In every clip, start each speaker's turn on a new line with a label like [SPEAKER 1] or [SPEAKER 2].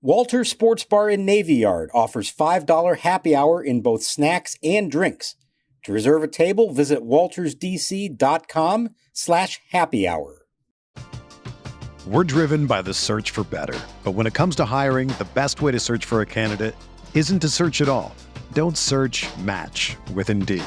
[SPEAKER 1] Walter Sports Bar in Navy Yard offers $5 happy hour in both snacks and drinks. To reserve a table, visit waltersdc.com/happy hour.
[SPEAKER 2] We're driven by the search for better. But when it comes to hiring, the best way to search for a candidate isn't to search at all. Don't search, match with Indeed.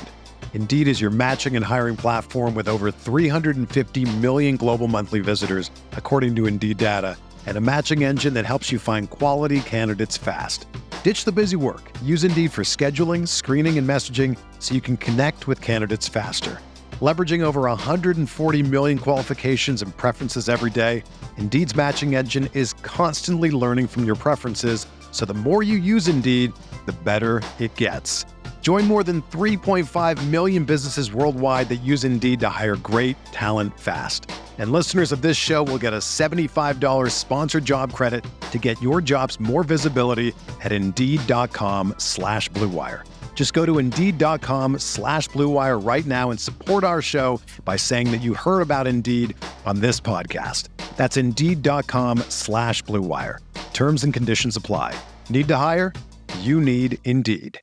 [SPEAKER 2] Indeed is your matching and hiring platform with over 350 million global monthly visitors, according to Indeed data, and a matching engine that helps you find quality candidates fast. Ditch the busy work. Use Indeed for scheduling, screening, and messaging so you can connect with candidates faster. Leveraging over 140 million qualifications and preferences every day, Indeed's matching engine is constantly learning from your preferences, so the more you use Indeed, the better it gets. Join more than 3.5 million businesses worldwide that use Indeed to hire great talent fast. And listeners of this show will get a $75 sponsored job credit to get your jobs more visibility at Indeed.com/Blue Wire. Just go to Indeed.com/Blue Wire right now and support our show by saying that you heard about Indeed on this podcast. That's Indeed.com/Blue Wire. Terms and conditions apply. Need to hire? You need Indeed.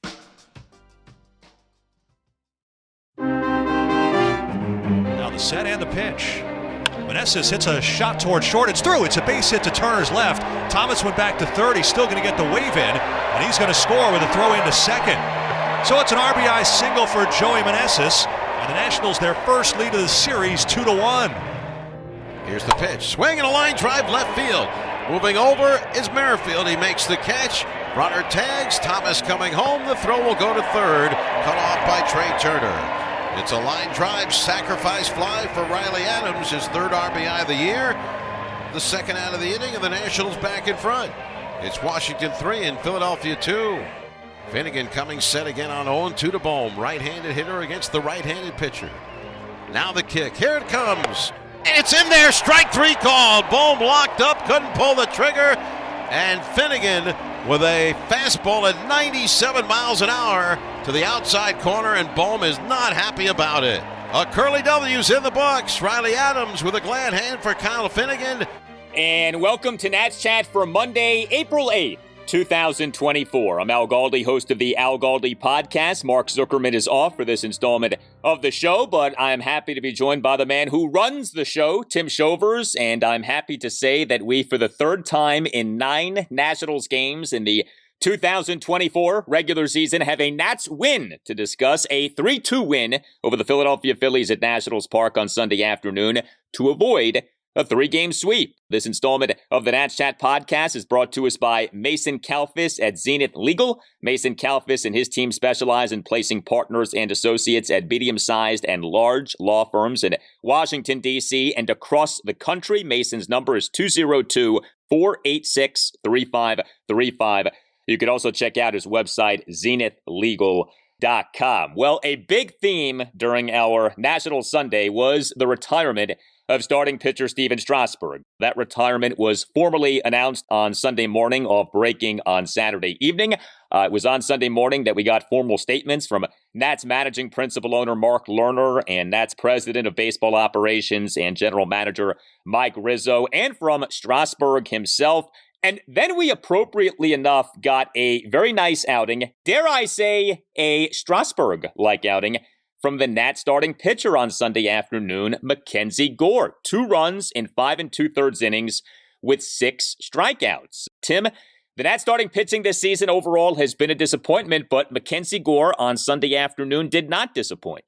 [SPEAKER 3] Now the set and the pitch. Meneses hits a shot toward short. It's through. It's a base hit to Turner's left. Thomas went back to third. He's still going to get the wave in, and he's going to score with a throw into second. So it's an RBI single for Joey Meneses, and the Nationals their first lead of the series, 2-1.
[SPEAKER 4] Here's the pitch. Swing and a line drive left field. Moving over is Merrifield. He makes the catch. Runner tags. Thomas coming home. The throw will go to third. Cut off by Trey Turner. It's a line drive sacrifice fly for Riley Adams, his third RBI of the year. The second out of the inning, and the Nationals back in front. It's Washington 3 and Philadelphia 2. Finnegan coming set again on 0-2 to Bohm. Right-handed hitter against the right-handed pitcher. Now the kick. Here it comes. And it's in there. Strike three called. Bohm locked up. Couldn't pull the trigger. And Finnegan with a fastball at 97 miles an hour to the outside corner. And Bohm is not happy about it. A Curly W's in the books. Riley Adams with a glad hand for Kyle Finnegan.
[SPEAKER 5] And welcome to Nats Chat for Monday, April 8th. 2024. I'm Al Galdi, host of the Al Galdi podcast. Mark Zuckerman is off for this installment of the show, but I'm happy to be joined by the man who runs the show, Tim Shovers, and I'm happy to say that we, for the third time in 9 Nationals games in the 2024 regular season, have a Nats win to discuss, a 3-2 win over the Philadelphia Phillies at Nationals Park on Sunday afternoon to avoid a 3-game sweep. This installment of the Nats Chat podcast is brought to us by Mason Kalfis at Zenith Legal. Mason Kalfis and his team specialize in placing partners and associates at medium-sized and large law firms in Washington, D.C. and across the country. Mason's number is 202-486-3535. You can also check out his website, zenithlegal.com. Well, a big theme during our National Sunday was the retirement of starting pitcher Stephen Strasburg. That retirement was formally announced on Sunday morning, off breaking on Saturday evening. It was on Sunday morning that we got formal statements from Nats managing principal owner Mark Lerner and Nats president of baseball operations and general manager Mike Rizzo, and from Strasburg himself. And then we appropriately enough got a very nice outing, dare I say a Strasburg-like outing, from the Nats starting pitcher on Sunday afternoon, MacKenzie Gore. 2 runs in 5 2/3 innings with 6 strikeouts. Tim, the Nats starting pitching this season overall has been a disappointment, but MacKenzie Gore on Sunday afternoon did not disappoint.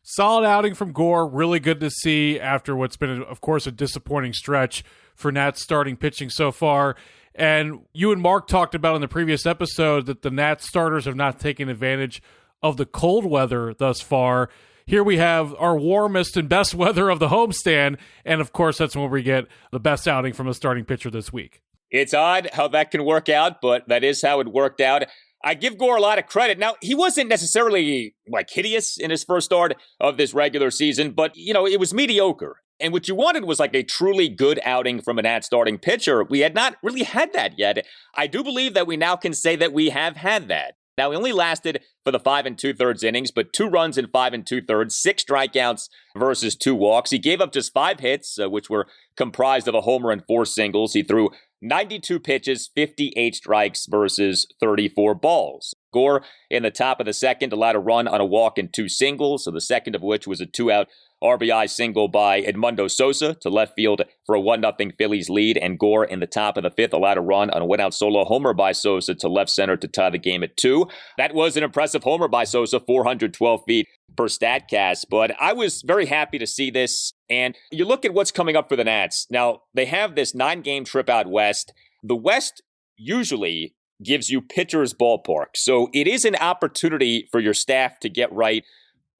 [SPEAKER 6] Solid outing from Gore. Really good to see after what's been, of course, a disappointing stretch for Nats starting pitching so far. And you and Mark talked about in the previous episode that the Nats starters have not taken advantage of the cold weather thus far. Here we have our warmest and best weather of the homestand, and of course that's when we get the best outing from a starting pitcher this week.
[SPEAKER 5] It's odd how that can work out, but that is how it worked out. I give Gore a lot of credit. Now, he wasn't necessarily hideous in his first start of this regular season, but it was mediocre. And what you wanted was a truly good outing from a Nats starting pitcher. We had not really had that yet. I do believe that we now can say that we have had that. Now, he only lasted for the 5 2/3 innings, but 2 runs in 5 2/3, 6 strikeouts versus 2 walks. He gave up just 5 hits, which were comprised of a homer and 4 singles. He threw 92 pitches, 58 strikes versus 34 balls. Gore in the top of the second allowed a run on a walk and 2 singles, so the second of which was a 2-out RBI single by Edmundo Sosa to left field for a 1-0 Phillies lead, and Gore in the top of the fifth allowed a run on a 1-out solo homer by Sosa to left center to tie the game at 2. That was an impressive homer by Sosa, 412 feet per StatCast, but I was very happy to see this. And you look at what's coming up for the Nats. Now, they have this 9-game trip out west. The West usually gives you pitcher's ballpark, so it is an opportunity for your staff to get right.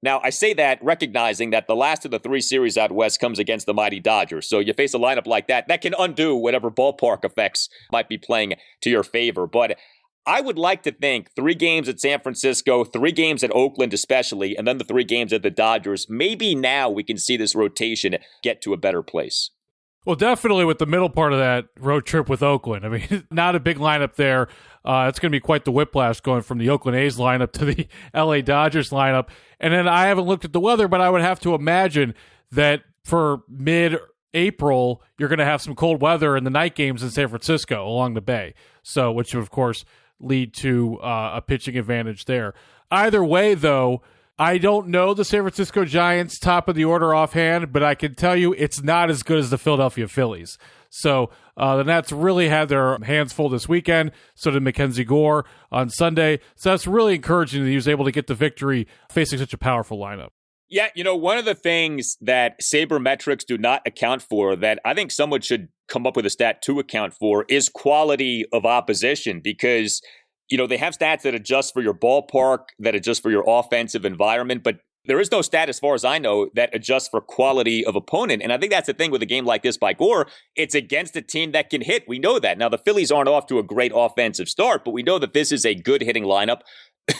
[SPEAKER 5] Now, I say that recognizing that the last of the 3 series out west comes against the mighty Dodgers. So you face a lineup like that, that can undo whatever ballpark effects might be playing to your favor. But I would like to think 3 games at San Francisco, 3 games at Oakland especially, and then the 3 games at the Dodgers. Maybe now we can see this rotation get to a better place.
[SPEAKER 6] Well, definitely with the middle part of that road trip with Oakland. I mean, not a big lineup there. It's going to be quite the whiplash going from the Oakland A's lineup to the LA Dodgers lineup. And then I haven't looked at the weather, but I would have to imagine that for mid-April, you're going to have some cold weather in the night games in San Francisco along the bay. So, which would, of course, lead to a pitching advantage there. Either way, though, I don't know the San Francisco Giants top of the order offhand, but I can tell you it's not as good as the Philadelphia Phillies. So the Nats really had their hands full this weekend. So did MacKenzie Gore on Sunday. So that's really encouraging that he was able to get the victory facing such a powerful lineup.
[SPEAKER 5] Yeah, one of the things that sabermetrics do not account for that I think someone should come up with a stat to account for is quality of opposition, because they have stats that adjust for your ballpark, that adjust for your offensive environment, but there is no stat, as far as I know, that adjusts for quality of opponent. And I think that's the thing with a game like this by Gore. It's against a team that can hit. We know that. Now, the Phillies aren't off to a great offensive start, but we know that this is a good hitting lineup.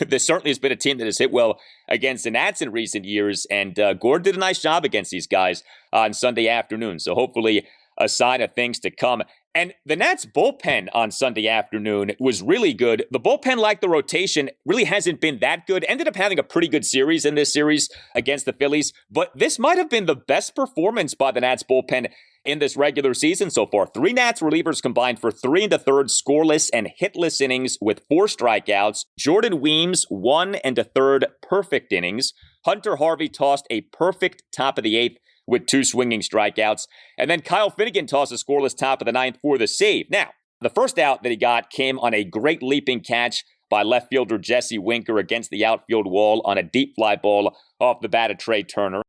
[SPEAKER 5] This certainly has been a team that has hit well against the Nats in recent years, and Gore did a nice job against these guys on Sunday afternoon. So hopefully a sign of things to come. And the Nats bullpen on Sunday afternoon was really good. The bullpen, like the rotation, really hasn't been that good. Ended up having a pretty good series in this series against the Phillies. But this might have been the best performance by the Nats bullpen in this regular season so far. 3 Nats relievers combined for 3 1/3 scoreless and hitless innings with 4 strikeouts. Jordan Weems, 1 1/3 perfect innings. Hunter Harvey tossed a perfect top of the 8th with 2 swinging strikeouts. And then Kyle Finnegan tossed a scoreless top of the 9th for the save. Now, the first out that he got came on a great leaping catch by left fielder Jesse Winker against the outfield wall on a deep fly ball off the bat of Trey Turner.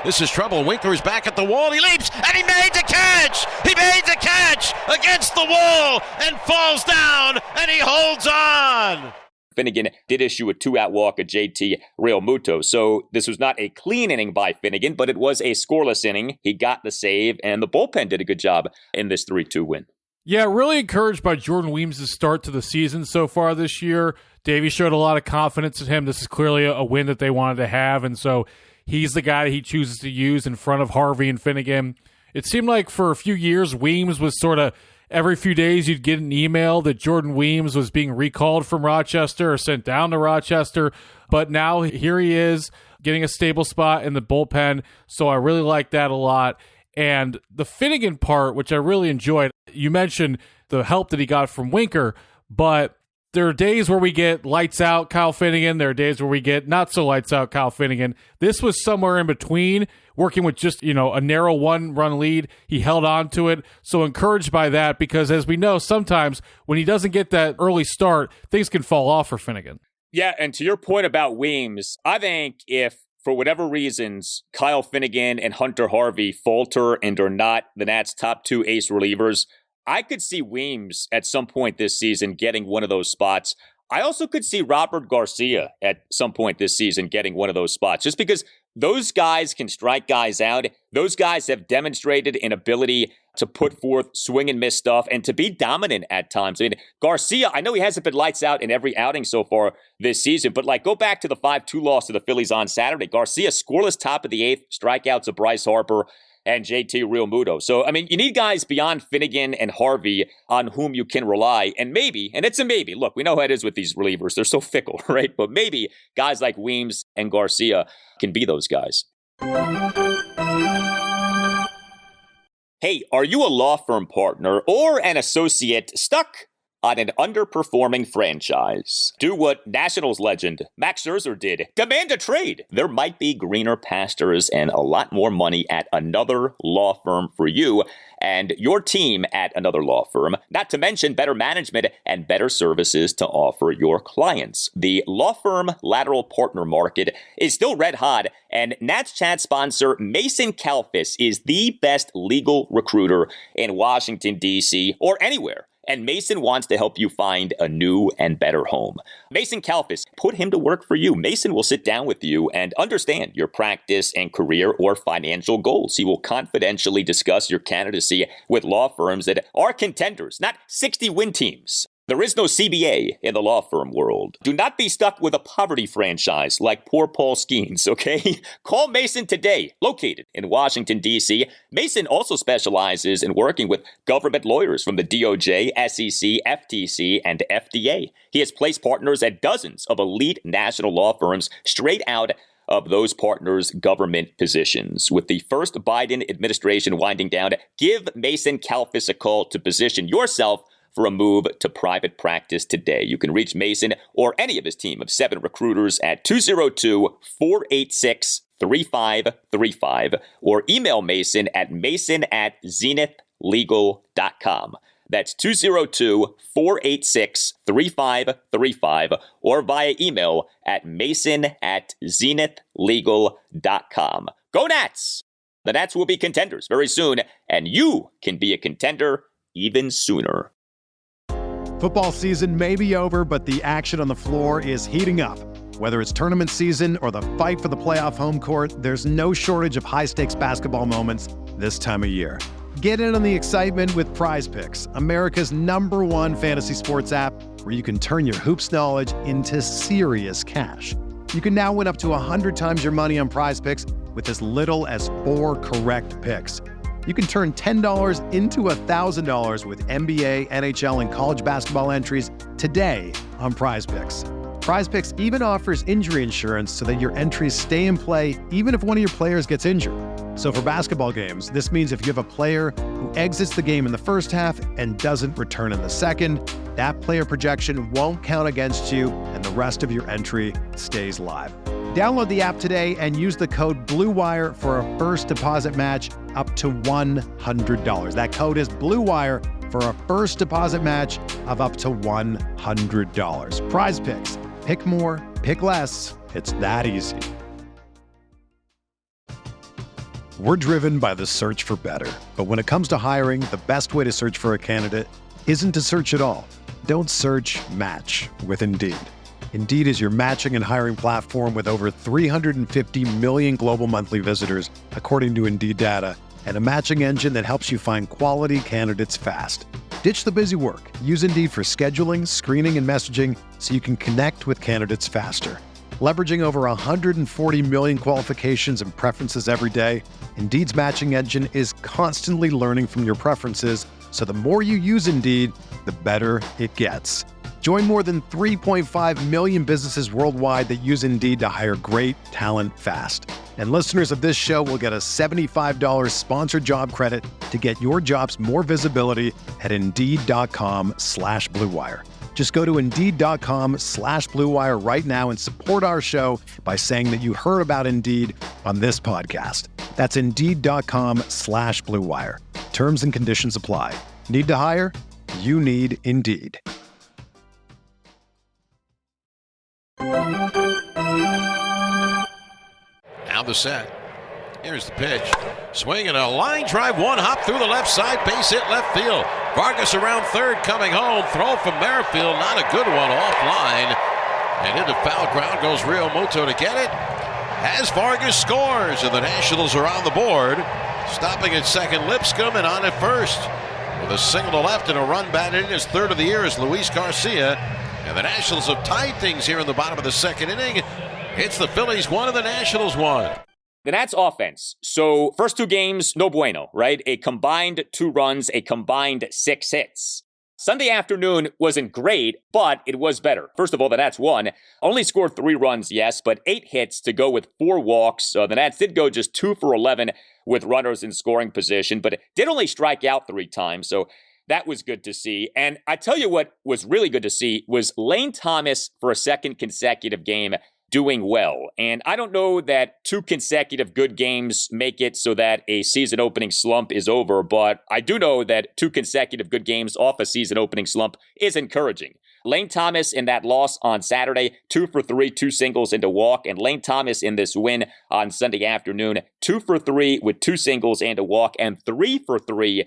[SPEAKER 4] This is trouble. Winker is back at the wall. He leaps, and he made the catch! He made the catch against the wall and falls down, and he holds on!
[SPEAKER 5] Finnegan did issue a 2-out walk of JT Realmuto. So this was not a clean inning by Finnegan, but it was a scoreless inning. He got the save, and the bullpen did a good job in this 3-2 win.
[SPEAKER 6] Yeah, really encouraged by Jordan Weems' start to the season so far this year. Davey showed a lot of confidence in him. This is clearly a win that they wanted to have, and so he's the guy he chooses to use in front of Harvey and Finnegan. It seemed like for a few years, Weems was sort of every few days you'd get an email that Jordan Weems was being recalled from Rochester or sent down to Rochester. But now here he is getting a stable spot in the bullpen. So I really like that a lot. And the Finnegan part, which I really enjoyed, you mentioned the help that he got from Winker, but there are days where we get lights out Kyle Finnegan. There are days where we get not so lights out Kyle Finnegan. This was somewhere in between, working with just, a narrow 1-run lead. He held on to it. So encouraged by that, because as we know, sometimes when he doesn't get that early start, things can fall off for Finnegan.
[SPEAKER 5] Yeah, and to your point about Weems, I think if, for whatever reasons, Kyle Finnegan and Hunter Harvey falter and are not the Nats' top 2 ace relievers, I could see Weems at some point this season getting one of those spots. I also could see Robert Garcia at some point this season getting one of those spots, just because those guys can strike guys out. Those guys have demonstrated an ability to put forth swing and miss stuff and to be dominant at times. I mean, Garcia, I know he hasn't been lights out in every outing so far this season, but go back to the 5-2 loss to the Phillies on Saturday. Garcia scoreless top of the 8th, strikeouts of Bryce Harper and JT Realmuto. So, I mean, you need guys beyond Finnegan and Harvey on whom you can rely. And maybe, and it's a maybe, look, we know how it is with these relievers. They're so fickle, right? But maybe guys like Weems and Garcia can be those guys. Hey, are you a law firm partner or an associate stuck on an underperforming franchise? Do what Nationals legend Max Scherzer did. Demand a trade. There might be greener pastures and a lot more money at another law firm for you and your team at another law firm, not to mention better management and better services to offer your clients. The law firm lateral partner market is still red hot, and Nats Chat sponsor Mason Kalfas is the best legal recruiter in Washington, D.C. or anywhere. And Mason wants to help you find a new and better home. Mason Kalfas, put him to work for you. Mason will sit down with you and understand your practice and career or financial goals. He will confidentially discuss your candidacy with law firms that are contenders, not 60-win teams. There is no CBA in the law firm world. Do not be stuck with a poverty franchise like poor Paul Skeens, okay? Call Mason today, located in Washington, D.C. Mason also specializes in working with government lawyers from the DOJ, SEC, FTC, and FDA. He has placed partners at dozens of elite national law firms straight out of those partners' government positions. With the first Biden administration winding down, give Mason Kalfas a call to position yourself for a move to private practice today. You can reach Mason or any of his team of 7 recruiters at 202-486-3535 or email Mason at mason@zenithlegal.com. That's 202-486-3535 or via email at mason@zenithlegal.com. Go Nats! The Nats will be contenders very soon, and you can be a contender even sooner.
[SPEAKER 2] Football season may be over, but the action on the floor is heating up. Whether it's tournament season or the fight for the playoff home court, there's no shortage of high-stakes basketball moments this time of year. Get in on the excitement with Prize Picks, America's #1 fantasy sports app, where you can turn your hoops knowledge into serious cash. You can now win up to 100 times your money on Prize Picks with as little as 4 correct picks. You can turn $10 into $1,000 with NBA, NHL, and college basketball entries today on Prize Picks. Prize Picks even offers injury insurance so that your entries stay in play even if one of your players gets injured. So for basketball games, this means if you have a player who exits the game in the first half and doesn't return in the second, that player projection won't count against you and the rest of your entry stays live. Download the app today and use the code BLUEWIRE for a first deposit match up to $100. That code is BLUEWIRE for a first deposit match of up to $100. Prize Picks. Pick more, pick less. It's that easy. We're driven by the search for better. But when it comes to hiring, the best way to search for a candidate isn't to search at all. Don't search, match with Indeed. Indeed is your matching and hiring platform with over 350 million global monthly visitors, according to Indeed data, and a matching engine that helps you find quality candidates fast. Ditch the busy work. Use Indeed for scheduling, screening, and messaging so you can connect with candidates faster. Leveraging over 140 million qualifications and preferences every day, Indeed's matching engine is constantly learning from your preferences, so the more you use Indeed, the better it gets. Join more than 3.5 million businesses worldwide that use Indeed to hire great talent fast. And listeners of this show will get a $75 sponsored job credit to get your jobs more visibility at Indeed.com/BlueWire. Just go to Indeed.com/BlueWire right now and support our show by saying that you heard about Indeed on this podcast. That's Indeed.com/BlueWire. Terms and conditions apply. Need to hire? You need Indeed.
[SPEAKER 4] Now the set. Here's the pitch. Swing and a line drive, one hop through the left side, base hit left field. Vargas around third, coming home. Throw from Merrifield, not a good one, offline. And into foul ground goes Rio Muto to get it. As Vargas scores, and the Nationals are on the board. Stopping at second, Lipscomb, and on at first. With a single to left and a run batted in his third of the year is Luis Garcia. And the Nationals have tied things here in the bottom of the second inning. It's the Phillies 1 and the Nationals 1.
[SPEAKER 5] The Nats offense. So first 2 games, no bueno, right? A combined 2 runs, a combined 6 hits. Sunday afternoon wasn't great, but it was better. First of all, the Nats won. Only scored 3 runs, yes, but 8 hits to go with 4 walks. The Nats did go just 2 for 11 with runners in scoring position, but did only strike out 3 times, so that was good to see. And I tell you what was really good to see was Lane Thomas for a second consecutive game doing well. And I don't know that 2 consecutive good games make it so that a season opening slump is over, but I do know that 2 consecutive good games off a season opening slump is encouraging. Lane Thomas in that loss on Saturday, 2 for 3, 2 singles and a walk. And Lane Thomas in this win on Sunday afternoon, 2 for 3 with 2 singles and a walk and 3 for 3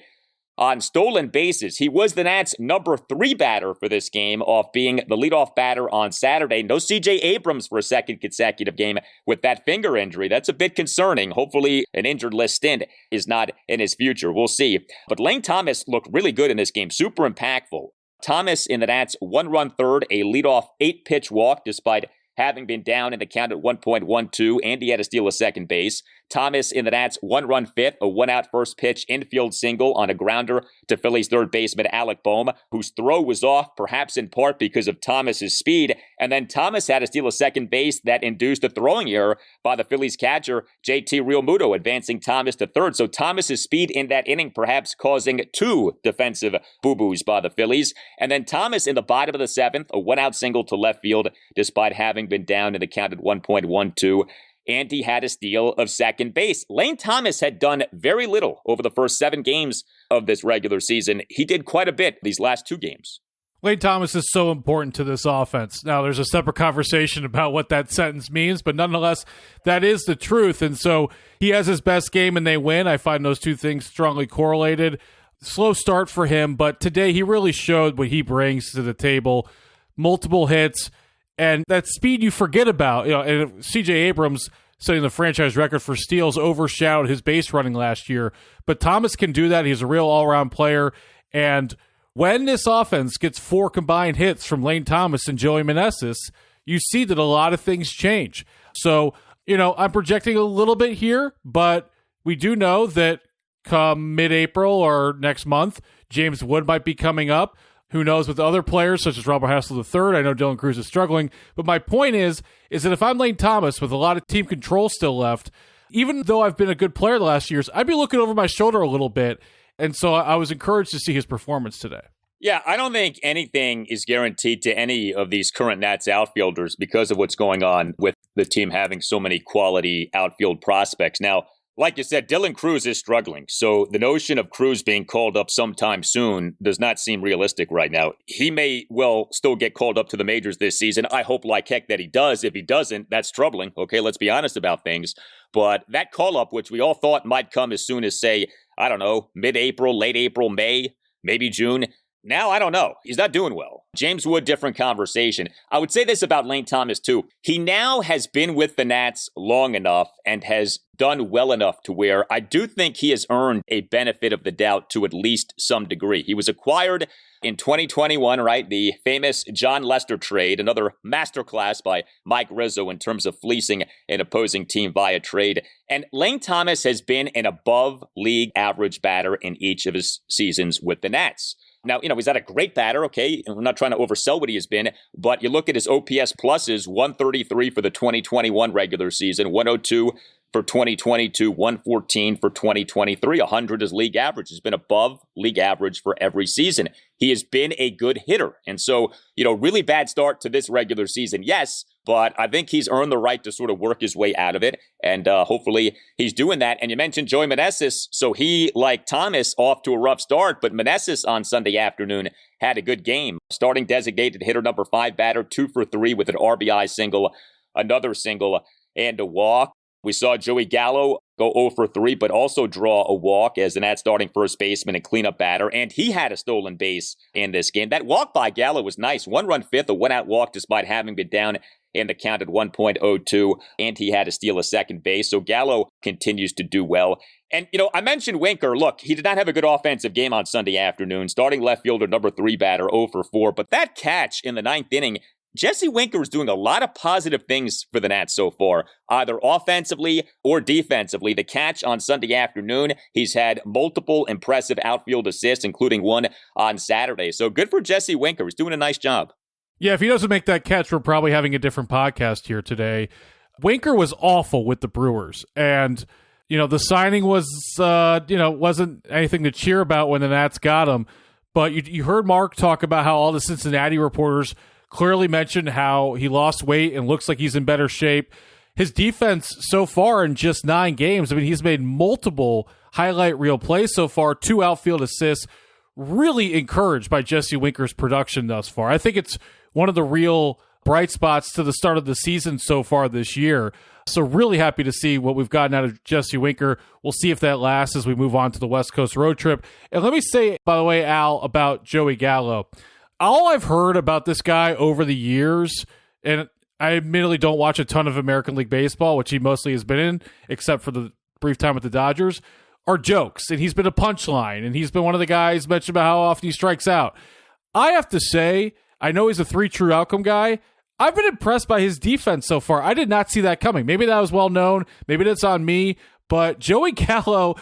[SPEAKER 5] on stolen bases. He was the Nats' number 3 batter for this game, off being the leadoff batter on Saturday. No CJ Abrams for a second consecutive game with that finger injury. That's a bit concerning. Hopefully an injured list stint is not in his future. We'll see. But Lane Thomas looked really good in this game, super impactful. Thomas in the Nats' 1-run third, a leadoff 8-pitch walk despite having been down in the count at 1.12, and he had to steal a second base. Thomas in the Nats' 1-run fifth, a 1-out first pitch infield single on a grounder to Phillies third baseman Alec Bohm, whose throw was off, perhaps in part because of Thomas's speed. And then Thomas had to steal a second base that induced a throwing error by the Phillies catcher JT Realmuto, advancing Thomas to third. So Thomas's speed in that inning perhaps causing 2 defensive boo-boos by the Phillies. And then Thomas in the bottom of the 7th, a 1-out single to left field despite having been down in the count at 1.12. And he had a steal of second base. Lane Thomas had done very little over the first 7 games of this regular season. He did quite a bit these last 2 games.
[SPEAKER 6] Lane Thomas is so important to this offense. Now, there's a separate conversation about what that sentence means, but nonetheless, that is the truth. And so he has his best game and they win. I find those 2 things strongly correlated. Slow start for him, but today he really showed what he brings to the table. Multiple hits. And that speed you forget about, and CJ Abrams setting the franchise record for steals overshadowed his base running last year. But Thomas can do that. He's a real all-around player. And when this offense gets 4 combined hits from Lane Thomas and Joey Meneses, you see that a lot of things change. So, I'm projecting a little bit here, but we do know that come mid-April or next month, James Wood might be coming up. Who knows with other players such as Robert Hassel III? I know Dylan Cruz is struggling. But my point is that if I'm Lane Thomas with a lot of team control still left, even though I've been a good player the last years, I'd be looking over my shoulder a little bit. And so I was encouraged to see his performance today.
[SPEAKER 5] Yeah, I don't think anything is guaranteed to any of these current Nats outfielders because of what's going on with the team having so many quality outfield prospects. Now, like you said, Dylan Cruz is struggling. So the notion of Cruz being called up sometime soon does not seem realistic right now. He may well still get called up to the majors this season. I hope like heck that he does. If he doesn't, that's troubling. Okay, let's be honest about things. But that call-up, which we all thought might come as soon as, say, I don't know, mid-April, late April, May, maybe June. Now, I don't know. He's not doing well. James Wood, different conversation. I would say this about Lane Thomas, too. He now has been with the Nats long enough and has done well enough to where I do think he has earned a benefit of the doubt to at least some degree. He was acquired in 2021, right? The famous John Lester trade, another masterclass by Mike Rizzo in terms of fleecing an opposing team via trade. And Lane Thomas has been an above league average batter in each of his seasons with the Nats. Now, he's not a great batter, okay? I'm not trying to oversell what he has been, but you look at his OPS pluses, 133 for the 2021 regular season, 102 for 2022, 114 for 2023, 100 is league average. He's been above league average for every season. He has been a good hitter. And so, really bad start to this regular season, yes, but I think he's earned the right to sort of work his way out of it. And hopefully he's doing that. And you mentioned Joey Meneses. So he, like Thomas, off to a rough start, but Meneses on Sunday afternoon had a good game. Starting designated hitter number 5 batter, 2 for 3 with an RBI single, another single, and a walk. We saw Joey Gallo go 0 for 3, but also draw a walk as an starting first baseman and cleanup batter, and he had a stolen base in this game. That walk by Gallo was nice. 1-run fifth, a 1-out walk despite having been down in the count at 1.02, and he had to steal a second base. So Gallo continues to do well. And, I mentioned Winker. Look, he did not have a good offensive game on Sunday afternoon. Starting left fielder, number 3 batter, 0 for 4. But that catch in the 9th inning Jesse Winker is doing a lot of positive things for the Nats so far, either offensively or defensively. The catch on Sunday afternoon, he's had multiple impressive outfield assists, including one on Saturday. So good for Jesse Winker. He's doing a nice job.
[SPEAKER 6] Yeah, if he doesn't make that catch, we're probably having a different podcast here today. Winker was awful with the Brewers, and the signing was, wasn't anything to cheer about when the Nats got him. But you heard Mark talk about how all the Cincinnati reporters clearly mentioned how he lost weight and looks like he's in better shape. His defense so far in just 9 games, he's made multiple highlight reel plays so far, 2 outfield assists. Really encouraged by Jesse Winker's production thus far. I think it's one of the real bright spots to the start of the season so far this year. So really happy to see what we've gotten out of Jesse Winker. We'll see if that lasts as we move on to the West Coast road trip. And let me say, by the way, Al, about Joey Gallo. All I've heard about this guy over the years, and I admittedly don't watch a ton of American League Baseball, which he mostly has been in, except for the brief time with the Dodgers, are jokes. And he's been a punchline, and he's been one of the guys mentioned about how often he strikes out. I have to say, I know he's a 3 true outcome guy. I've been impressed by his defense so far. I did not see that coming. Maybe that was well known. Maybe that's on me. But Joey Gallo,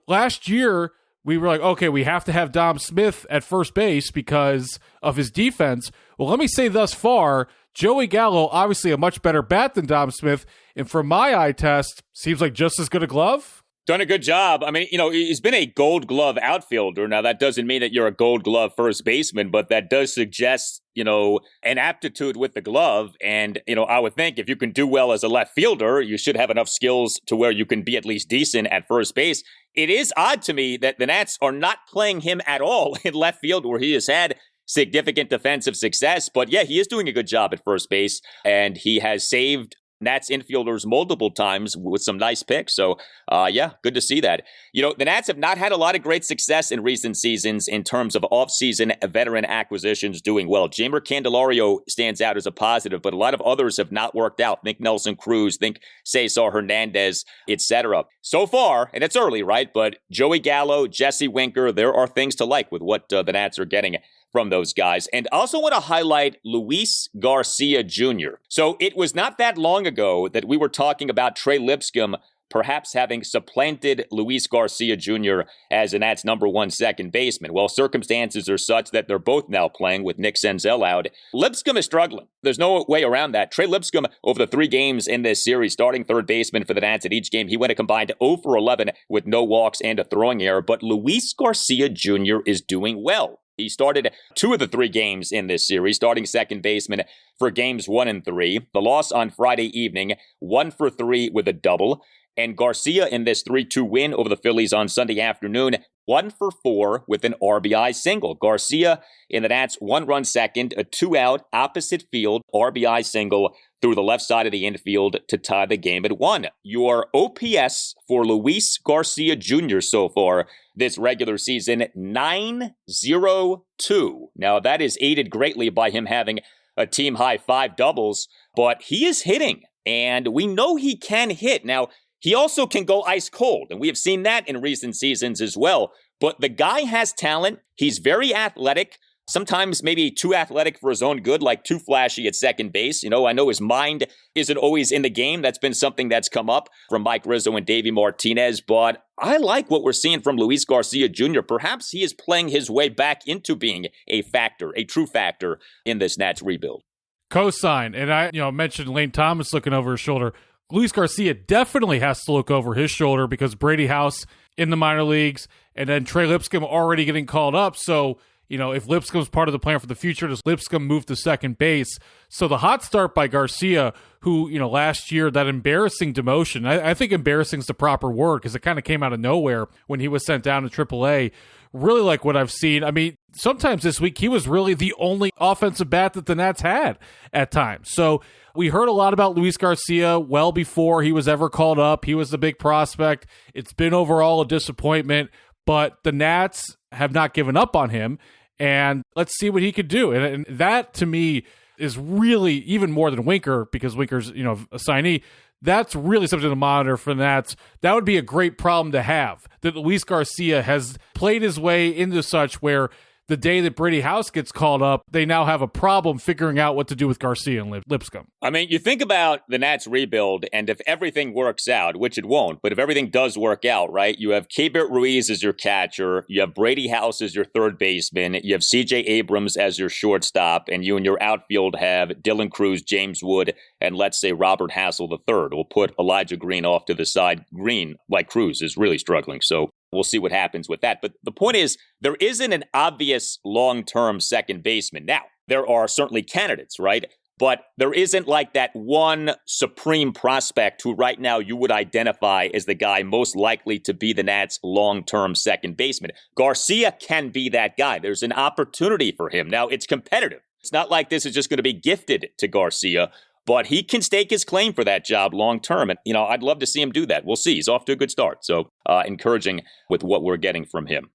[SPEAKER 6] last year we were like, okay, we have to have Dom Smith at first base because of his defense. Well, let me say thus far, Joey Gallo, obviously a much better bat than Dom Smith. And from my eye test, seems like just as good a glove.
[SPEAKER 5] Done a good job. He's been a Gold Glove outfielder. Now, that doesn't mean that you're a Gold Glove first baseman, but that does suggest, an aptitude with the glove. And, I would think if you can do well as a left fielder, you should have enough skills to where you can be at least decent at first base. It is odd to me that the Nats are not playing him at all in left field, where he has had significant defensive success. But yeah, he is doing a good job at first base, and he has saved Nats infielders multiple times with some nice picks. So, good to see that. The Nats have not had a lot of great success in recent seasons in terms of offseason veteran acquisitions doing well. Jeimer Candelario stands out as a positive, but a lot of others have not worked out. Think Nelson Cruz, think Cesar Hernandez, etc. So far, and it's early, right? But Joey Gallo, Jesse Winker, there are things to like with what the Nats are getting from those guys. And I also want to highlight Luis Garcia Jr. So it was not that long ago that we were talking about Trey Lipscomb perhaps having supplanted Luis Garcia Jr. as the Nats' number 1 second baseman. Well, circumstances are such that they're both now playing with Nick Senzel out. Lipscomb is struggling. There's no way around that. Trey Lipscomb, over the 3 games in this series, starting third baseman for the Nats at each game, he went a combined 0 for 11 with no walks and a throwing error. But Luis Garcia Jr. is doing well. He started 2 of the 3 games in this series, starting second baseman for games 1 and 3. The loss on Friday evening, 1 for 3 with a double. And Garcia in this 3-2 win over the Phillies on Sunday afternoon, 1 for 4 with an RBI single. Garcia in the Nats' 1-run second, a 2-out opposite field RBI single through the left side of the infield to tie the game at 1. Your OPS for Luis Garcia Jr. so far this regular season, 902. Now, that is aided greatly by him having a team-high 5 doubles, but he is hitting, and we know he can hit. Now, he also can go ice cold, and we have seen that in recent seasons as well. But the guy has talent. He's very athletic. Sometimes maybe too athletic for his own good, like too flashy at second base. I know his mind isn't always in the game. That's been something that's come up from Mike Rizzo and Davey Martinez. But I like what we're seeing from Luis Garcia Jr. Perhaps he is playing his way back into being a factor, a true factor in this Nats rebuild.
[SPEAKER 6] Cosign. And I mentioned Lane Thomas looking over his shoulder. Luis Garcia definitely has to look over his shoulder because Brady House in the minor leagues and then Trey Lipscomb already getting called up. So, if Lipscomb's part of the plan for the future, does Lipscomb move to second base? So the hot start by Garcia, who, last year, that embarrassing demotion, I think embarrassing is the proper word because it kind of came out of nowhere when he was sent down to AAA. Really like what I've seen. Sometimes this week, he was really the only offensive bat that the Nats had at times. So we heard a lot about Luis Garcia well before he was ever called up. He was the big prospect. It's been overall a disappointment, but the Nats have not given up on him. And let's see what he could do. And that, to me, is really even more than Winker, because Winker's, a signee. That's really something to monitor for the Nats. That would be a great problem to have, that Luis Garcia has played his way into such where the day that Brady House gets called up, they now have a problem figuring out what to do with Garcia and Lipscomb.
[SPEAKER 5] I mean, you think about the Nats rebuild, and if everything works out, which it won't, but if everything does work out, right, you have Keibert Ruiz as your catcher, you have Brady House as your third baseman, you have CJ Abrams as your shortstop, and you in your outfield have Dylan Cruz, James Wood, and let's say Robert Hassel III. We'll put Elijah Green off to the side. Green, like Cruz, is really struggling, so we'll see what happens with that. But the point is, there isn't an obvious long-term second baseman. Now, there are certainly candidates, right? But there isn't like that one supreme prospect who right now you would identify as the guy most likely to be the Nats' long-term second baseman. Garcia can be that guy. There's an opportunity for him. Now, it's competitive. It's not like this is just going to be gifted to Garcia, but he can stake his claim for that job long-term. And, I'd love to see him do that. We'll see. He's off to a good start. So encouraging with what we're getting from him.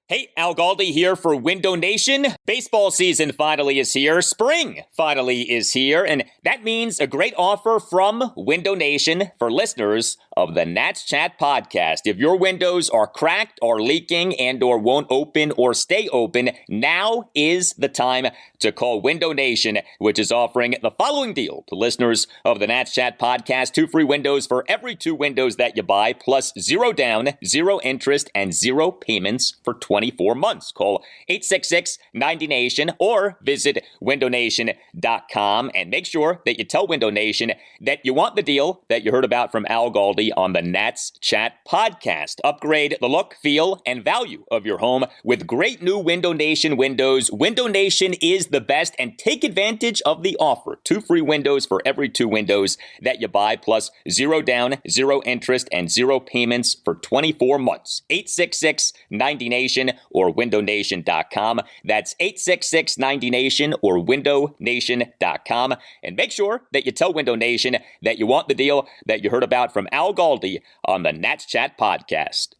[SPEAKER 5] Hey, Al Galdi here for Window Nation. Baseball season finally is here. Spring finally is here. And that means a great offer from Window Nation for listeners of the Nats Chat podcast. If your windows are cracked or leaking and or won't open or stay open, now is the time to call Window Nation, which is offering the following deal to listeners of the Nats Chat podcast. 2 free windows for every 2 windows that you buy, plus 0 down, 0 interest, and 0 payments for 24 months. Call 866-90-NATION or visit windownation.com and make sure that you tell Window Nation that you want the deal that you heard about from Al Galdi on the Nats Chat podcast. Upgrade the look, feel, and value of your home with great new Window Nation windows. Window Nation is the best, and take advantage of the offer. 2 free windows for every 2 windows that you buy, plus 0 down, 0 interest, and 0 payments for 24 months. 866-90-NATION or windownation.com. That's 866-90-NATION or windownation.com. And make sure that you tell Window Nation that you want the deal that you heard about from Al Galdi on the Nats Chat podcast.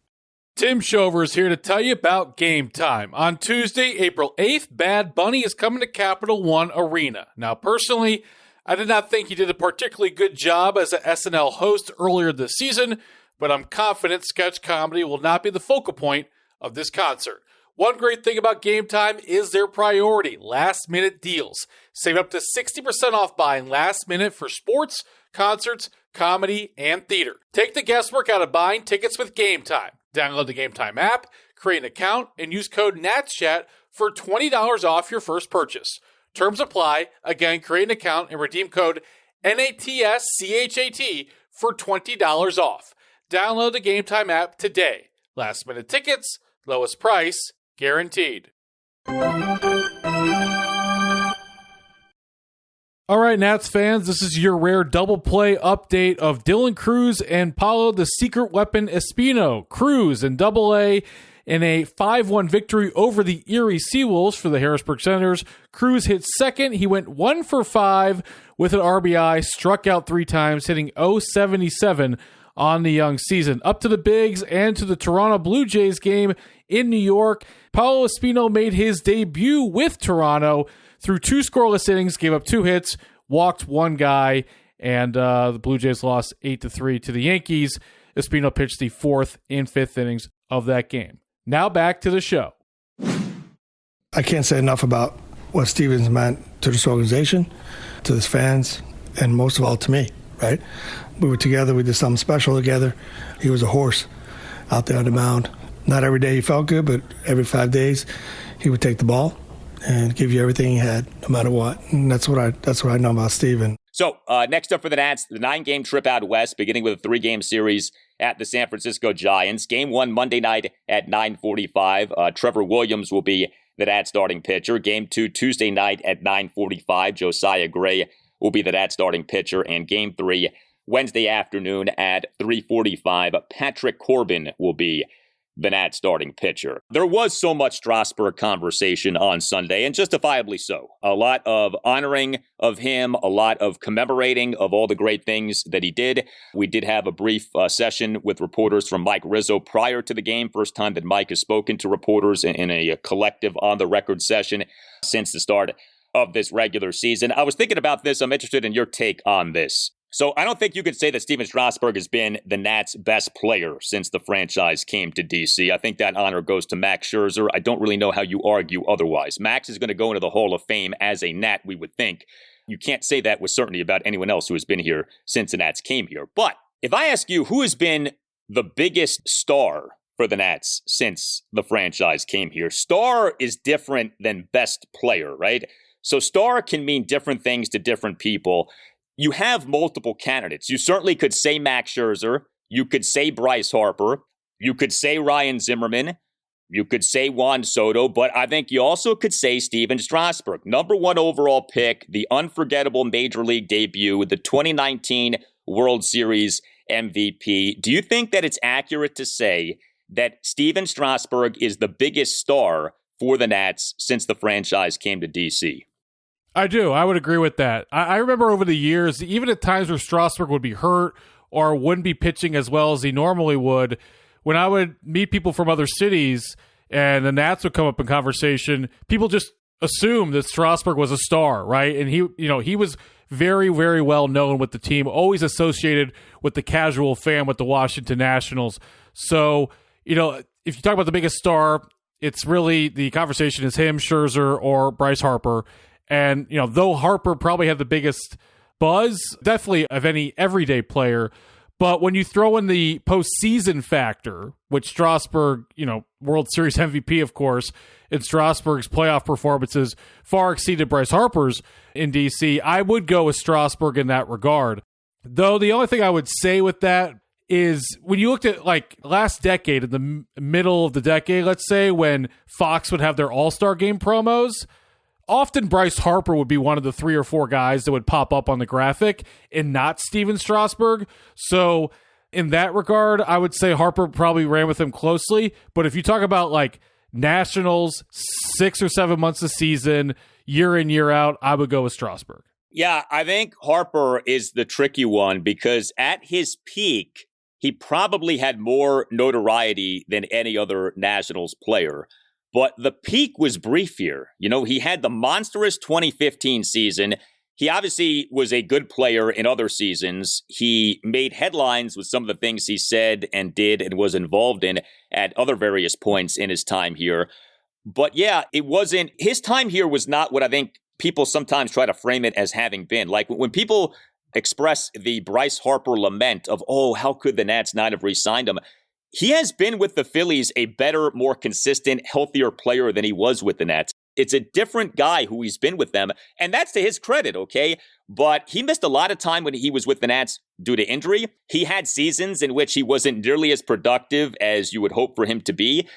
[SPEAKER 6] Tim Shover is here to tell you about Game Time. On Tuesday, April 8th, Bad Bunny is coming to Capital One Arena. Now, personally, I did not think he did a particularly good job as an SNL host earlier this season, but I'm confident sketch comedy will not be the focal point of this concert. One great thing about Game Time is their priority, last-minute deals. Save up to 60% off buying last minute for sports, concerts, comedy, and theater. Take the guesswork out of buying tickets with Game Time. Download the Game Time app, create an account, and use code NATSCHAT for $20 off your first purchase. Terms apply. Again, create an account and redeem code NATSCHAT for $20 off. Download the Game Time app today. Last minute tickets, lowest price, guaranteed. All right, Nats fans, this is your rare double play update of Dylan Cruz and Paulo the Secret Weapon Espino. Cruz in Double-A in a 5-1 victory over the Erie Seawolves for the Harrisburg Senators. Cruz hit second. He went 1 for 5 with an RBI, struck out 3 times, hitting .077 on the young season. Up to the Bigs and to the Toronto Blue Jays game in New York. Paulo Espino made his debut with Toronto through 2 scoreless innings, gave up 2 hits, walked 1 guy, and the Blue Jays lost 8-3 to the Yankees. Espino pitched the 4th and 5th innings of that game. Now back to the show.
[SPEAKER 7] I can't say enough about what Stevens meant to this organization, to his fans, and most of all to me, right? We were together. We did something special together. He was a horse out there on the mound. Not every day he felt good, but every 5 days he would take the ball and give you everything he had, no matter what. And that's what I know about Steven.
[SPEAKER 5] So next up for the Nats, the 9-game trip out west, beginning with a 3-game series at the San Francisco Giants. Game 1 Monday night at 9:45. Trevor Williams will be the Nats starting pitcher. Game 2 Tuesday night at 9:45. Josiah Gray will be the Nats starting pitcher. And Game 3 Wednesday afternoon at 3:45. Patrick Corbin will be the Nats starting pitcher. There was so much Strasburg conversation on Sunday, and justifiably so. A lot of honoring of him, a lot of commemorating of all the great things that he did. We did have a brief session with reporters from Mike Rizzo prior to the game. First time that Mike has spoken to reporters in a collective on-the-record session since the start of this regular season. I was thinking about this. I'm interested in your take on this. So I don't think you could say that Stephen Strasburg has been the Nats' best player since the franchise came to D.C. I think that honor goes to Max Scherzer. I don't really know how you argue otherwise. Max is going to go into the Hall of Fame as a Nat, we would think. You can't say that with certainty about anyone else who has been here since the Nats came here. But if I ask you who has been the biggest star for the Nats since the franchise came here, star is different than best player, right? So star can mean different things to different people. You have multiple candidates. You certainly could say Max Scherzer. You could say Bryce Harper. You could say Ryan Zimmerman. You could say Juan Soto. But I think you also could say Stephen Strasburg. #1 overall pick, the unforgettable Major League debut, the 2019 World Series MVP. Do you think that it's accurate to say that Stephen Strasburg is the biggest star for the Nats since the franchise came to D.C.?
[SPEAKER 6] I do. I would agree with that. I remember over the years, even at times where Strasburg would be hurt or wouldn't be pitching as well as he normally would, when I would meet people from other cities and the Nats would come up in conversation, people just assumed that Strasburg was a star, right? And he was very, very well known with the team, always associated with the casual fan with the Washington Nationals. So, if you talk about the biggest star, it's really the conversation is him, Scherzer, or Bryce Harper. And, though Harper probably had the biggest buzz, definitely of any everyday player, but when you throw in the postseason factor, which Strasburg, World Series MVP, of course, and Strasburg's playoff performances far exceeded Bryce Harper's in D.C., I would go with Strasburg in that regard. Though the only thing I would say with that is when you looked at last decade, in the middle of the decade, let's say, when Fox would have their All-Star Game promos, often Bryce Harper would be one of the 3 or 4 guys that would pop up on the graphic and not Stephen Strasburg. So in that regard, I would say Harper probably ran with him closely. But if you talk about Nationals, 6 or 7 months a season, year in, year out, I would go with Strasburg.
[SPEAKER 5] Yeah, I think Harper is the tricky one because at his peak, he probably had more notoriety than any other Nationals player. But the peak was brief here. He had the monstrous 2015 season. He obviously was a good player in other seasons. He made headlines with some of the things he said and did and was involved in at other various points in his time here. But yeah, his time here was not what I think people sometimes try to frame it as having been. Like when people express the Bryce Harper lament of, how could the Nats not have re-signed him? He has been with the Phillies a better, more consistent, healthier player than he was with the Nats. It's a different guy who he's been with them, and that's to his credit, okay? But he missed a lot of time when he was with the Nats due to injury. He had seasons in which he wasn't nearly as productive as you would hope for him to be.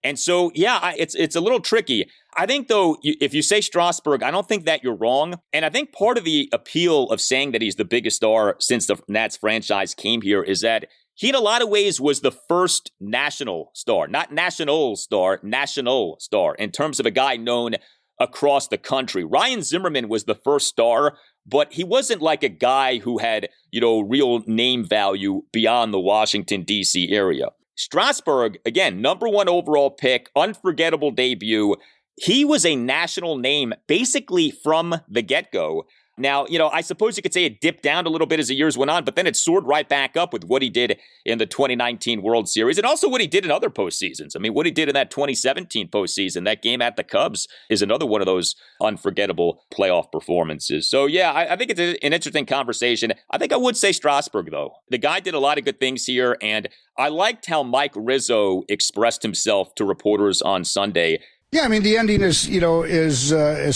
[SPEAKER 5] And so, yeah, it's a little tricky. I think, though, if you say Strasburg, I don't think that you're wrong. And I think part of the appeal of saying that he's the biggest star since the Nats franchise came here is that he, in a lot of ways, was the first national star, not national star, national star, in terms of a guy known across the country. Ryan Zimmerman was the first star, but he wasn't like a guy who had, real name value beyond the Washington, D.C. area. Strasburg, again, #1 overall pick, unforgettable debut. He was a national name basically from the get-go. Now, I suppose you could say it dipped down a little bit as the years went on, but then it soared right back up with what he did in the 2019 World Series and also what he did in other postseasons. I mean, what he did in that 2017 postseason, that game at the Cubs, is another one of those unforgettable playoff performances. So, yeah, I think it's an interesting conversation. I think I would say Strasburg, though. The guy did a lot of good things here, and I liked how Mike Rizzo expressed himself to reporters on Sunday.
[SPEAKER 8] Yeah, I mean, the ending is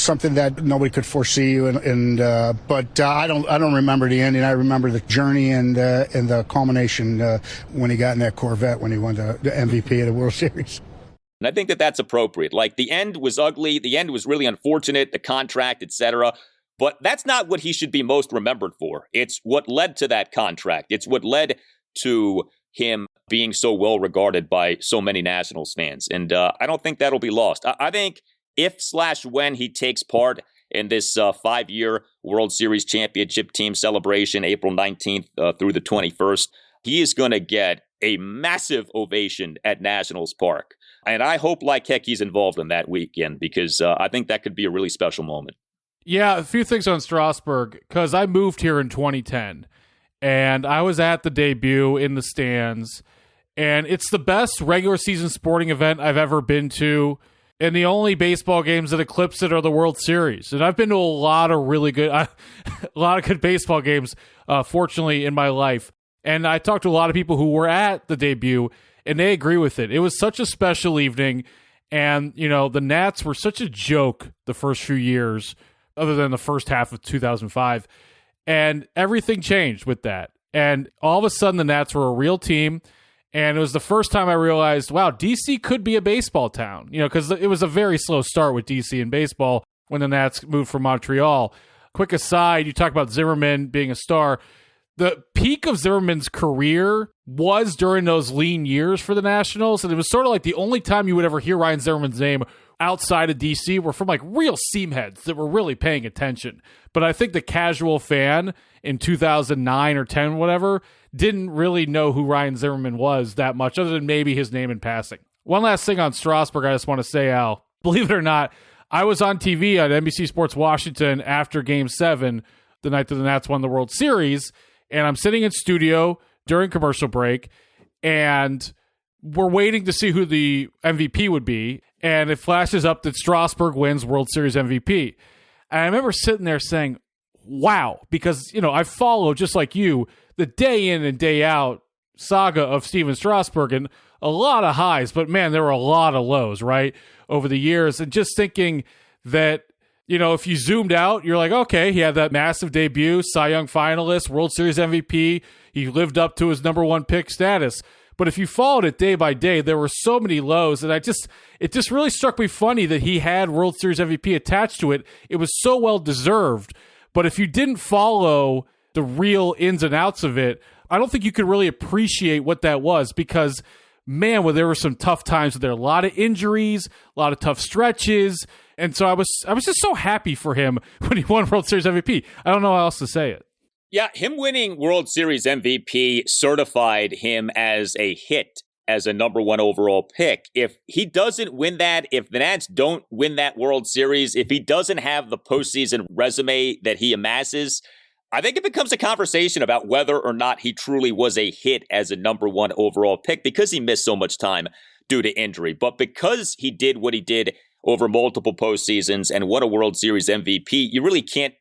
[SPEAKER 8] something that nobody could foresee, but I don't remember the ending. I remember the journey and the culmination when he got in that Corvette when he won the MVP of the World Series.
[SPEAKER 5] And I think that that's appropriate. The end was ugly. The end was really unfortunate, the contract, etc. But that's not what he should be most remembered for. It's what led to that contract. It's what led to him being so well regarded by so many Nationals fans. And I don't think that'll be lost. I think if/when he takes part in this 5-year World Series championship team celebration, April 19th through the 21st, he is going to get a massive ovation at Nationals Park. And I hope like heck he's involved in that weekend because I think that could be a really special moment.
[SPEAKER 6] Yeah, a few things on Strasburg, because I moved here in 2010. and I was at the debut in the stands, and it's the best regular season sporting event I've ever been to. And the only baseball games that eclipse it are the World Series. And I've been to a lot of really good, baseball games, fortunately, in my life. And I talked to a lot of people who were at the debut, and they agree with it. It was such a special evening. And, the Nats were such a joke the first few years, other than the first half of 2005. And everything changed with that. And all of a sudden, the Nats were a real team. And it was the first time I realized, wow, DC could be a baseball town, because it was a very slow start with DC in baseball when the Nats moved from Montreal. Quick aside, you talk about Zimmerman being a star. The peak of Zimmerman's career was during those lean years for the Nationals, and it was sort of like the only time you would ever hear Ryan Zimmerman's name outside of DC were from real seamheads that were really paying attention. But I think the casual fan in 2009 or 10, whatever, didn't really know who Ryan Zimmerman was that much, other than maybe his name in passing. One last thing on Strasburg I just want to say, Al. Believe it or not, I was on TV on NBC Sports Washington after Game 7, the night that the Nats won the World Series, and I'm sitting in studio during commercial break, and we're waiting to see who the MVP would be, and it flashes up that Strasburg wins World Series MVP. And I remember sitting there saying, wow, because, I follow, just like you, the day in and day out saga of Stephen Strasburg, and a lot of highs, but man, there were a lot of lows, right, over the years. And just thinking that, if you zoomed out, you're like, okay, he had that massive debut, Cy Young finalist, World Series MVP. He lived up to his number one pick status. But if you followed it day by day, there were so many lows, and it just really struck me funny that he had World Series MVP attached to it. It was so well deserved. But if you didn't follow the real ins and outs of it, I don't think you could really appreciate what that was, because, man, there were some tough times there. A lot of injuries, a lot of tough stretches. And so I was just so happy for him when he won World Series MVP. I don't know how else to say it.
[SPEAKER 5] Yeah, him winning World Series MVP certified him as a hit, as a number one overall pick. If he doesn't win that, if the Nats don't win that World Series, if he doesn't have the postseason resume that he amasses, I think it becomes a conversation about whether or not he truly was a hit as a number one overall pick, because he missed so much time due to injury. But because he did what he did over multiple postseasons and won a World Series MVP, you really can't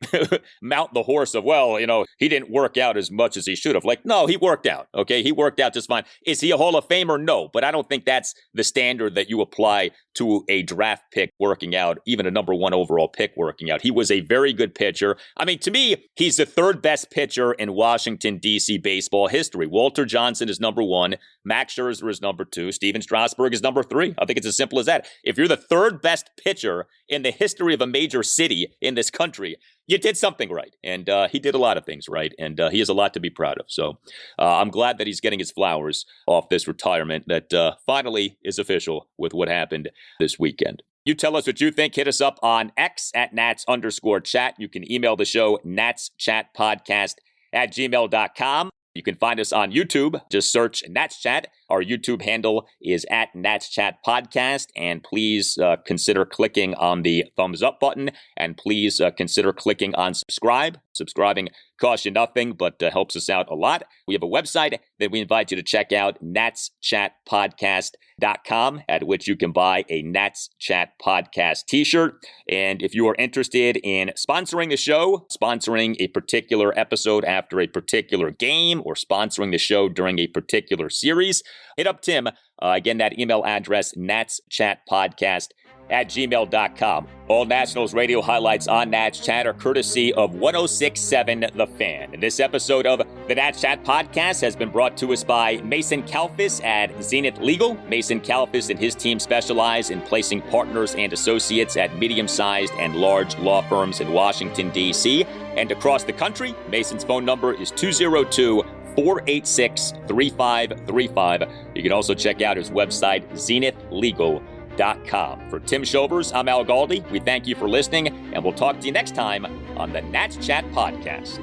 [SPEAKER 5] mount the horse of, well, he didn't work out as much as he should have. No, he worked out. Okay, he worked out just fine. Is he a Hall of Famer? No, but I don't think that's the standard that you apply to a draft pick working out, even a number one overall pick working out. He was a very good pitcher. I mean, to me, he's the third best pitcher in Washington, D.C. baseball history. Walter Johnson is number one. Max Scherzer is number two. Stephen Strasburg is number three. I think it's as simple as that. If you're the third best pitcher in the history of a major city in this country, you did something right. And he did a lot of things right. And he has a lot to be proud of. So I'm glad that he's getting his flowers off this retirement that finally is official with what happened this weekend. You tell us what you think. Hit us up on X at Nats_chat. You can email the show, natschatpodcast@gmail.com. You can find us on YouTube. Just search Nats Chat. Our YouTube handle is at Nats Chat Podcast. And please consider clicking on the thumbs up button. And please consider clicking on subscribe. Subscribing costs you nothing, but helps us out a lot. We have a website that we invite you to check out, natschatpodcast.com, at which you can buy a Nats Chat Podcast t-shirt. And if you are interested in sponsoring the show, sponsoring a particular episode after a particular game, or sponsoring the show during a particular series, hit up Tim. Again, that email address, natschatpodcast@gmail.com. All Nationals radio highlights on Nats Chat are courtesy of 106.7 The Fan. This episode of the Nats Chat Podcast has been brought to us by Mason Kalfas at Zenith Legal. Mason Kalfas and his team specialize in placing partners and associates at medium-sized and large law firms in Washington, D.C. and across the country. Mason's phone number is 202-486-3535. You can also check out his website, zenithlegal.com. For Tim Shovers, I'm Al Galdi. We thank you for listening, and we'll talk to you next time on the Nats Chat Podcast.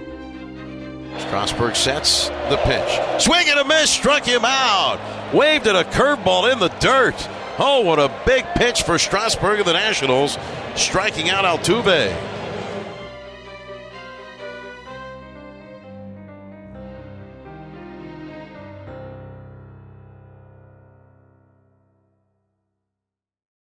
[SPEAKER 4] Strasburg sets the pitch. Swing and a miss, struck him out. Waved at a curveball in the dirt. Oh, what a big pitch for Strasburg of the Nationals, striking out Altuve.